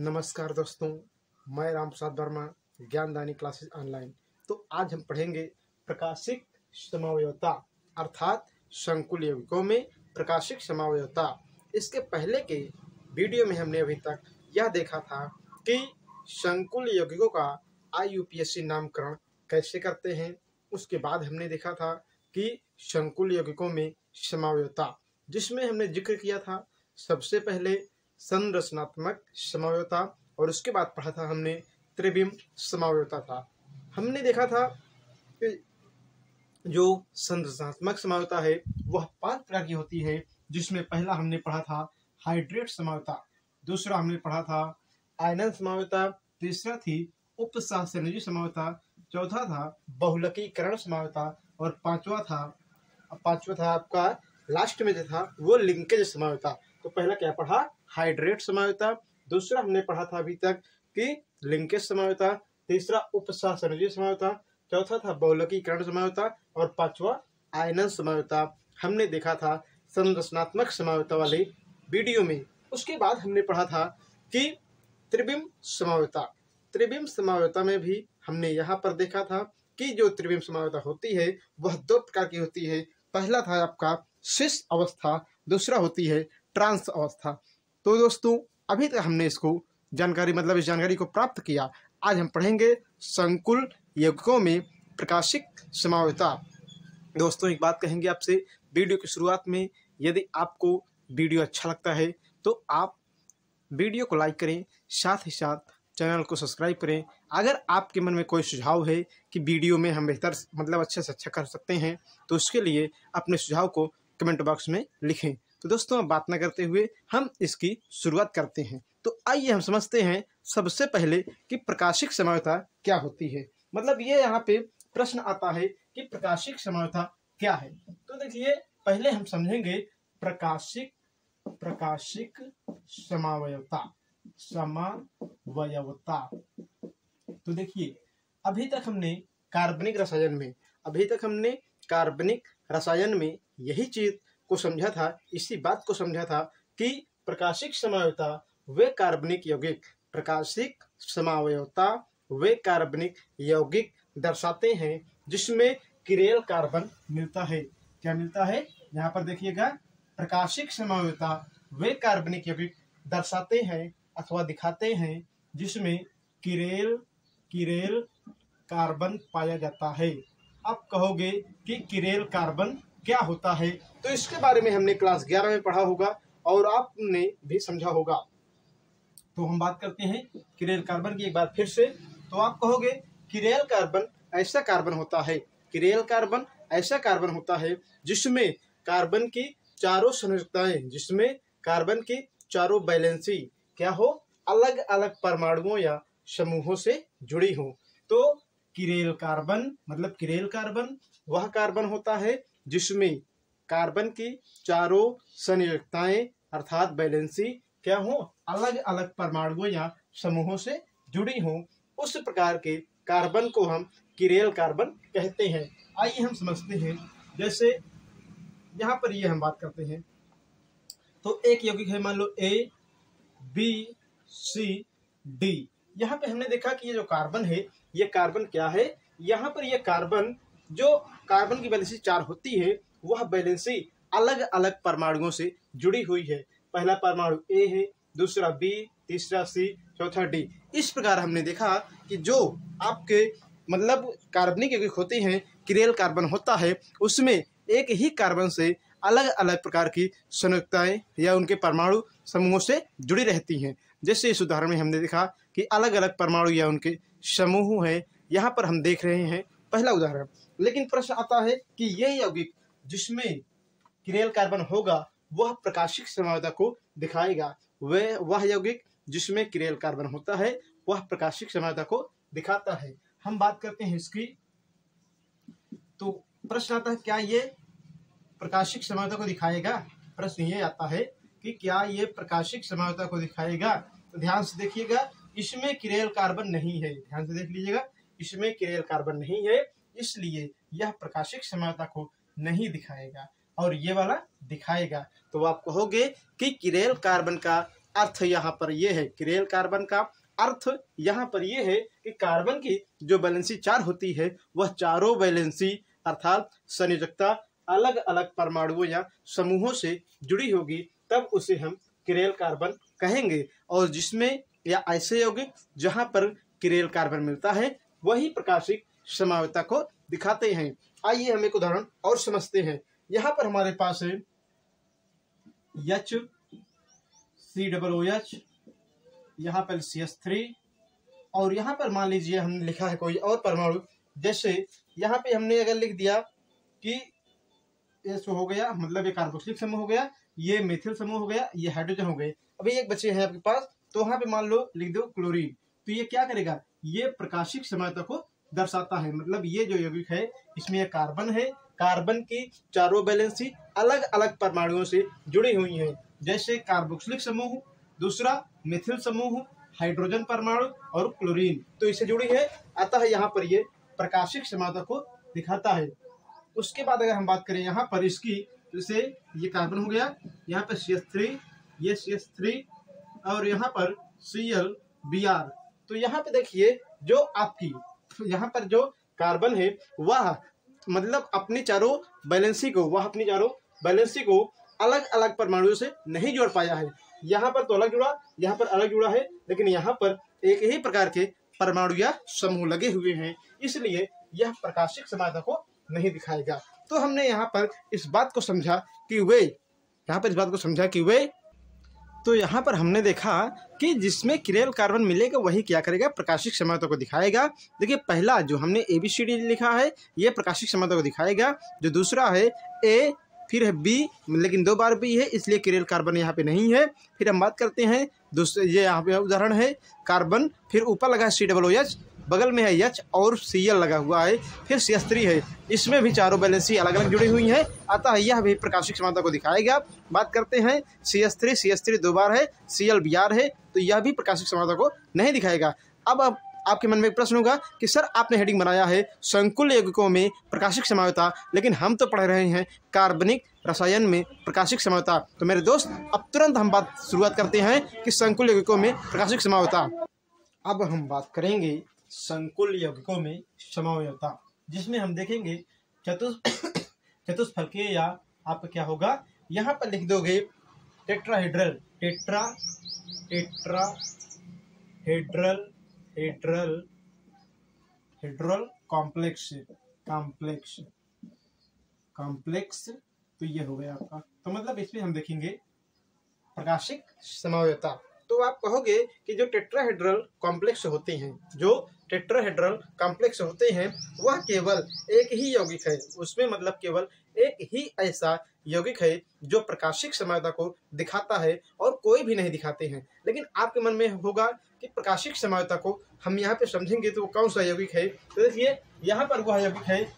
नमस्कार दोस्तों, मैं राम प्रसाद वर्मा, ज्ञानदानी क्लासेस ऑनलाइन। तो आज हम पढ़ेंगे प्रकाशिक समवायता अर्थात संकुल यौगिकों में प्रकाशिक समवायता। इसके पहले के वीडियो में हमने अभी तक यह देखा था कि संकुल यौगिकों का IUPAC नामकरण कैसे करते हैं। उसके बाद हमने देखा था कि संकुल यौगिकों में समवायता, जिसमें हमने जिक्र किया था सबसे पहले संरचनात्मक समवायता और उसके बाद पढ़ा था हमने त्रिविम समवायता था। हमने देखा था कि जो संरचनात्मक समवायता है वह 5 प्रकार की होती है, जिसमें पहला हमने पढ़ा था हाइड्रेट समवायता, दूसरा हमने पढ़ा था आयनन समवायता, तीसरा थी उपसहसंयोजी समवायता, चौथा था बहुलकीकरण समवायता और पांचवा था आपका लास्ट में जो था वो लिंकेज समवायता। तो पहला क्या पढ़ा? हाइड्रेट समवायता, दूसरा हमने पढ़ा था अभी तक कि लिंकेज समवायता, तीसरा उपसहसंयोजी समवायता, चौथा था बहुलकीकरण समवायता और पांचवा आयनन समवायता। हमने देखा था संरचनात्मक समवायता वाले वीडियो में। उसके बाद हमने पढ़ा था कि त्रिविम समवायता। त्रिविम समवायता में भी हमने यहाँ पर देखा था कि जो त्रिविम समवायता होती है वह 2 प्रकार की होती है। पहला था आपका सिस अवस्था, दूसरा होती है ट्रांस अवस्था। तो दोस्तों, अभी तक हमने इस जानकारी को प्राप्त किया। आज हम पढ़ेंगे संकुल यौगिकों में प्रकाशिक समवायता। दोस्तों, एक बात कहेंगे आपसे वीडियो की शुरुआत में, यदि आपको वीडियो अच्छा लगता है तो आप वीडियो को लाइक करें, साथ ही साथ चैनल को सब्सक्राइब करें। अगर आपके मन में कोई सुझाव है कि वीडियो में हम बेहतर अच्छे से अच्छा कर सकते हैं तो उसके लिए अपने सुझाव को कमेंट बॉक्स में लिखें। तो दोस्तों, अब बात न करते हुए हम इसकी शुरुआत करते हैं। तो आइए हम समझते हैं सबसे पहले कि प्रकाशिक समवायता क्या होती है। ये यहाँ पे प्रश्न आता है कि प्रकाशिक समवायता क्या है। तो देखिए, पहले हम समझेंगे प्रकाशिक समवायता। तो देखिए, अभी तक हमने कार्बनिक रसायन में यही चीज को समझा था, इसी बात को समझा था कि प्रकाशिक समवायता वे कार्बनिक यौगिक दर्शाते हैं जिसमें किरेल कार्बन मिलता है। क्या मिलता है? यहाँ पर देखिएगा, प्रकाशिक समवायता वे कार्बनिक यौगिक दर्शाते हैं अथवा दिखाते हैं जिसमें किरेल कार्बन पाया जाता है। आप कहोगे कि किरेल कार्बन क्या होता है, तो इसके बारे में हमने क्लास 11 में पढ़ा होगा और आपने भी समझा होगा। तो हम बात करते हैं किरेल कार्बन की एक बार फिर से। तो आप कहोगे किरेल कार्बन ऐसा कार्बन होता है जिसमें कार्बन की चारों संरचनाएं, जिसमें कार्बन की चारों वैलेंसी क्या हो, अलग अलग परमाणुओं या समूहों से जुड़ी हो। तो किरेल कार्बन वह कार्बन होता है जिसमें कार्बन की चारों संयोजकताएं अर्थात वैलेंसी क्या हो, अलग अलग परमाणुओं या समूहों से जुड़ी हो। उस प्रकार के कार्बन को हम किरेल कार्बन कहते हैं। आइए हम समझते हैं। जैसे यहाँ पर ये हम बात करते हैं, तो एक यौगिक है, मान लो ABCD। यहाँ पे हमने देखा कि ये जो कार्बन है, ये कार्बन क्या है, यहाँ पर ये कार्बन जो कार्बन की वैलेंसी 4 होती है वह वैलेंसी अलग अलग परमाणुओं से जुड़ी हुई है। पहला परमाणु A है, दूसरा B, तीसरा C, चौथा D। इस प्रकार हमने देखा कि जो आपके कार्बनिक यौगिक होते हैं, किरेल कार्बन होता है, उसमें एक ही कार्बन से अलग अलग प्रकार की संयुक्ताएं या उनके परमाणु समूहों से जुड़ी रहती हैं। जैसे इस उदाहरण में हमने देखा कि अलग अलग परमाणु या उनके समूह है। यहाँ पर हम देख रहे हैं पहला उदाहरण। लेकिन प्रश्न आता है कि ये यौगिक जिसमें किरेल कार्बन होगा वह प्रकाशिक समवायता को दिखाएगा। वह यौगिक जिसमें किरेल कार्बन होता है वह प्रकाशिक समवायता को दिखाता है। हम बात करते हैं इसकी। तो प्रश्न आता है, क्या ये प्रकाशिक समवायता को दिखाएगा? प्रश्न ये आता है कि क्या ये प्रकाशिक समवायता को दिखाएगा? तो ध्यान से देखिएगा, इसमें किरेल कार्बन नहीं है। ध्यान से देख लीजिएगा, इसमें किरेल कार्बन नहीं है, इसलिए यह प्रकाशिक समवायता को नहीं दिखाएगा और ये वाला दिखाएगा। तो आप कहोगे कि किरेल कार्बन का अर्थ यहाँ पर ये है क्रियल कार्बन का। अर्थ यहाँ पर ये है कि कार्बन की जो वैलेंसी 4 होती है वह चारों वैलेंसी अर्थात संयोजकता अलग अलग परमाणुओं या समूहों से जुड़ी होगी, तब उसे हम क्रियल कार्बन कहेंगे। और जिसमें या ऐसे यौगिक जहाँ पर क्रियल कार्बन मिलता है वही प्रकाशिक समावयवता को दिखाते हैं। आइए हम एक उदाहरण और समझते हैं। यहाँ पर हमारे पास है HCOOH, यहाँ पर CH3 और यहाँ पर मान लीजिए हमने लिखा है कोई और परमाणु, जैसे यहाँ पे हमने अगर लिख दिया कि ये हो गया, मतलब ये कार्बोक्सिलिक समूह हो गया, ये मेथिल समूह हो गया, ये हाइड्रोजन हो गए। अभी एक बचे हैं आपके पास, तो वहाँ पे मान लो लिख दो क्लोरीन, तो ये क्या करेगा, ये प्रकाशिक समावयवता को दर्शाता है। मतलब ये जो यौगिक है इसमें ये कार्बन है, कार्बन की चारों वैलेंसी अलग अलग परमाणुओं से जुड़ी हुई हैं, जैसे कार्बोक्सिलिक समूह, दूसरा मेथिल समूह, हाइड्रोजन परमाणु और क्लोरीन, तो इससे जुड़ी है। अतः यहाँ पर ये प्रकाशिक समावयवता को दिखाता है। उसके बाद अगर हम बात करें यहाँ पर इसकी, जैसे ये कार्बन हो गया, यहाँ पर CH3, ये CH3 और यहाँ पर ClBr, तो यहाँ पे देखिए जो आपकी यहाँ पर जो कार्बन है वह मतलब अपनी चारों वैलेंसी को अलग अलग परमाणुओं से नहीं जोड़ पाया है। यहाँ पर तो अलग जुड़ा, यहाँ पर अलग जुड़ा है, लेकिन यहाँ पर एक ही प्रकार के परमाणु या समूह लगे हुए हैं, इसलिए यह प्रकाशिक समावयवता को नहीं दिखाएगा। तो हमने यहाँ पर इस बात को समझा कि वे तो यहाँ पर हमने देखा कि जिसमें क्रियल कार्बन मिलेगा वही क्या करेगा, प्रकाशिक समावयवता को दिखाएगा। देखिए पहला जो हमने ABCD लिखा है ये प्रकाशिक समावयवता को दिखाएगा, जो दूसरा है A, फिर है B, लेकिन 2 बार B है इसलिए क्रियल कार्बन यहाँ पे नहीं है। फिर हम बात करते हैं दूसरे, ये यहाँ पे उदाहरण है कार्बन, फिर ऊपर लगा है COOH, बगल में है H और Cl लगा हुआ है, फिर CH3 है, इसमें भी चारों वैलेंसी अलग अलग जुड़ी हुई हैं, अतः यह भी प्रकाशिक समावयवता को दिखाएगा। बात करते हैं CH3 2 बार है, ClBr है, तो यह भी प्रकाशिक समावयवता को नहीं दिखाएगा। अब आपके मन में एक प्रश्न होगा कि सर आपने हेडिंग बनाया है संकुल यौगिकों में प्रकाशिक समावयवता, लेकिन हम तो पढ़ रहे हैं कार्बनिक रसायन में प्रकाशिक समावयवता। तो मेरे दोस्त अब तुरंत हम शुरुआत करते हैं कि संकुल यौगिकों में प्रकाशिक समावयवता। अब हम बात करेंगे संकुल यौगिकों में समावयवता, जिसमें हम देखेंगे चतुष्फलकीय या आपका क्या होगा, यहाँ पर लिख दोगे टेट्राहेड्रल कॉम्प्लेक्स, तो ये हो गया आपका। तो मतलब इसमें हम देखेंगे प्रकाशिक समावयवता। तो आप कहोगे कि जो टेट्राहेड्रल कॉम्प्लेक्स होते हैं वह केवल एक ही यौगिक है, उसमें मतलब केवल एक ही ऐसा यौगिक है जो प्रकाशिक समावयवता को दिखाता है और कोई भी नहीं दिखाते हैं। लेकिन आपके मन में होगा कि प्रकाशिक समावयवता को हम यहाँ पे समझेंगे तो कौन सा यौगिक है, तो देखिए यहाँ पर वह यौगिक है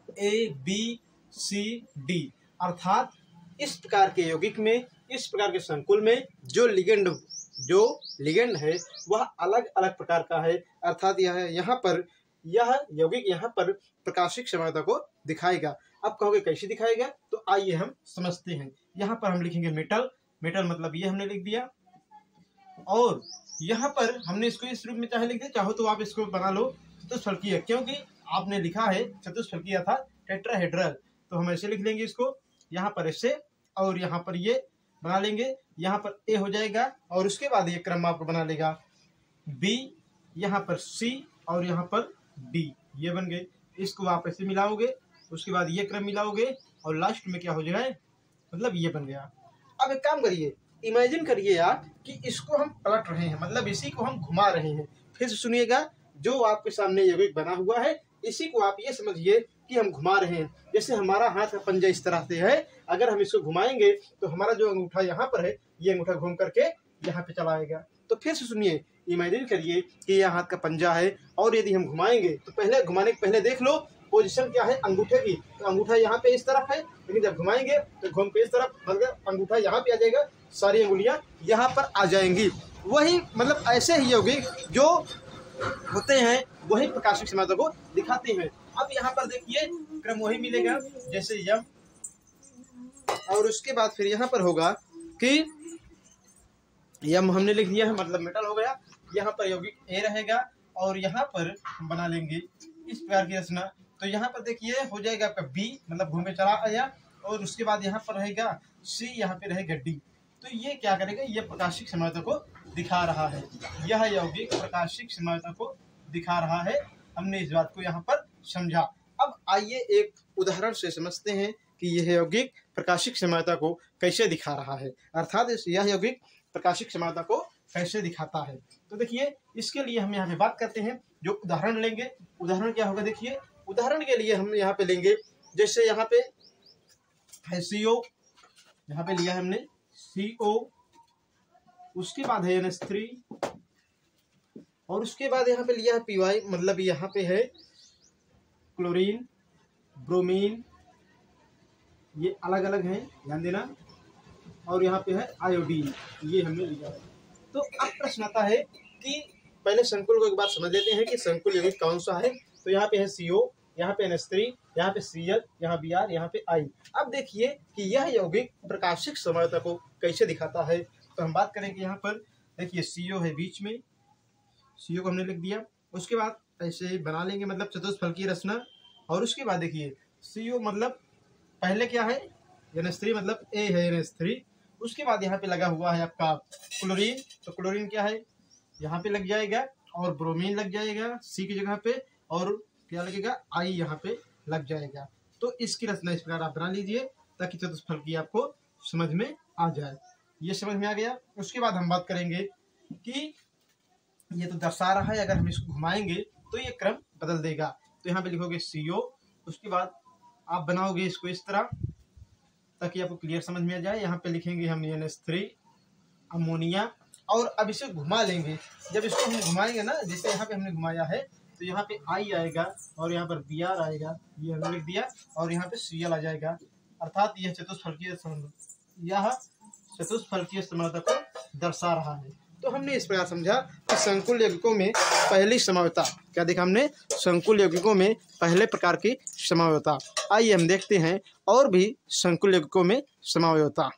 MABCD, अर्थात इस प्रकार के यौगिक में, इस प्रकार के संकुल में जो लिगेंड है वह अलग अलग प्रकार का है, अर्थात यहाँ पर यह यौगिक यहाँ पर प्रकाशिक समावयवता को दिखाएगा। अब कहोगे कैसे दिखाएगा, तो आइए हम समझते हैं। यहाँ पर हम लिखेंगे मेटल मतलब ये हमने लिख दिया, और यहाँ पर हमने इसको इस रूप में चाहे लिख दिया, चाहो तो आप इसको बना लो चतुष्फलकीय, क्योंकि आपने लिखा है चतुष्फलकीय था टेट्राहेड्रल, तो हम ऐसे लिख लेंगे इसको, यहाँ पर ऐसे, और यहाँ पर ये बना लेंगे, यहाँ पर A हो जाएगा, और उसके बाद ये क्रम आपको बना लेगा B, यहाँ पर C और यहाँ पर D, ये बन गए। इसको आप ऐसे मिलाओगे, उसके बाद ये क्रम मिलाओगे और लास्ट में क्या हो जाएगा, मतलब ये बन गया। अब एक काम करिए, इमेजिन करिए आप कि इसको हम पलट रहे हैं, मतलब इसी को हम घुमा रहे हैं। फिर से सुनिएगा, जो आपके सामने यौगिक बना हुआ है इसी को आप ये समझिए कि हम घुमा रहे हैं। जैसे हमारा हाथ का पंजा इस तरह से है, अगर हम इसको घुमाएंगे तो हमारा जो अंगूठा यहाँ पर है ये अंगूठा घूम करके यहाँ पे चला आएगा। तो फिर से सुनिए, इमेजिन करिए कि यह हाथ का पंजा है और यदि हम घुमाएंगे तो पहले घुमाने के पहले देख लो पोजीशन क्या है अंगूठे की, तो अंगूठा यहाँ पे इस तरफ है, लेकिन जब घुमाएंगे तो घूम के इस तरफ, मतलब अंगूठा यहाँ पे आ जाएगा, सारी अंगुलियाँ यहाँ पर आ जाएंगी। वही मतलब ऐसे ही यौगिक जो होते हैं वही प्रकाशिक समावयवता को दिखाते हैं। अब यहाँ पर देखिए क्रम वही मिलेगा जैसे यम, और उसके बाद फिर यहाँ पर होगा कि यह हमने लिख दिया है, मतलब मेटल हो गया। यहाँ पर यौगिक ए रहेगा और यहाँ पर हम बना लेंगे इस प्रकार की रचना। तो यहाँ पर देखिए हो जाएगा आपका बी, मतलब घूम के चला आया, और उसके बाद यहाँ पर रहेगा सी, यहाँ पे रहेगा डी। तो ये क्या करेगा, ये प्रकाशिक समानता को दिखा रहा है। यह यौगिक प्रकाशिक समानता को दिखा रहा है। हमने इस बात को यहाँ पर समझा। अब आइए एक उदाहरण से समझते हैं कि यह यौगिक प्रकाशिक समानता को कैसे दिखा रहा है, अर्थात यह यौगिक प्रकाशिक समानता को कैसे दिखाता है। तो देखिए इसके लिए हम यहाँ पे बात करते हैं, जो उदाहरण लेंगे। उदाहरण क्या होगा, देखिए उदाहरण के लिए हम यहाँ पे लेंगे, जैसे यहाँ पे है CO, यहाँ पे लिया है हमने CO, उसके बाद है NH3, और उसके बाद यहाँ पे लिया है PY, मतलब यहाँ पे है क्लोरीन, ब्रोमीन, ये अलग अलग हैं, ध्यान देना, और यहाँ पे है आयोडीन, ये हमने लिया है। तो अब प्रश्न आता है कि पहले संकुल को एक बार समझ लेते हैं कि संकुल यौगिक कौन सा है। तो यहाँ पे है CO, यहाँ पे NH3, यहाँ पे Cl, यहाँ Br, यहाँ पे I। अब देखिए कि यह यौगिक प्रकाशिक समानता को कैसे दिखाता है। तो हम बात करेंगे यहाँ पर, देखिए CO है बीच में, CO को हमने लिख दिया। उसके बाद ऐसे बना लेंगे, मतलब चतुष्फलकीय रचना। और उसके बाद देखिए CO मतलब पहले क्या है, NH3, मतलब A है NH3। उसके बाद यहाँ पे लगा हुआ है आपका क्लोरीन, तो क्लोरीन क्या है, यहाँ पे लग जाएगा, और ब्रोमीन लग जाएगा C की जगह पे, और क्या लगेगा, I यहाँ पे लग जाएगा। तो इसकी रचना इस प्रकार आप बना लीजिए ताकि चतुष्फलकीय आपको समझ में आ जाए। ये समझ में आ गया। उसके बाद हम बात करेंगे कि ये तो दर्शा रहा है, अगर हम इसको घुमाएंगे तो ये क्रम बदल देगा। तो यहाँ पे लिखोगे CO, उसके बाद आप बनाओगे इसको इस तरह ताकि आपको क्लियर समझ में आ जाए। यहाँ पे लिखेंगे हम NH3, अमोनिया, और अब इसे घुमा लेंगे। जब इसको हम घुमाएंगे ना, जैसे यहाँ पे हमने घुमाया है, तो यहाँ पे I आएगा और यहाँ पर Br आएगा, ये हमने लिख दिया, और यहाँ पे Cl आ जाएगा। अर्थात यह चतुष्फलकीय समानता को दर्शा रहा है। तो हमने इस प्रकार समझा कि संकुल यौगिकों में पहली समावयवता क्या देखा हमने, संकुल यौगिकों में पहले प्रकार की समावयवता। आइए हम देखते हैं और भी संकुल यौगिकों में समावयवता।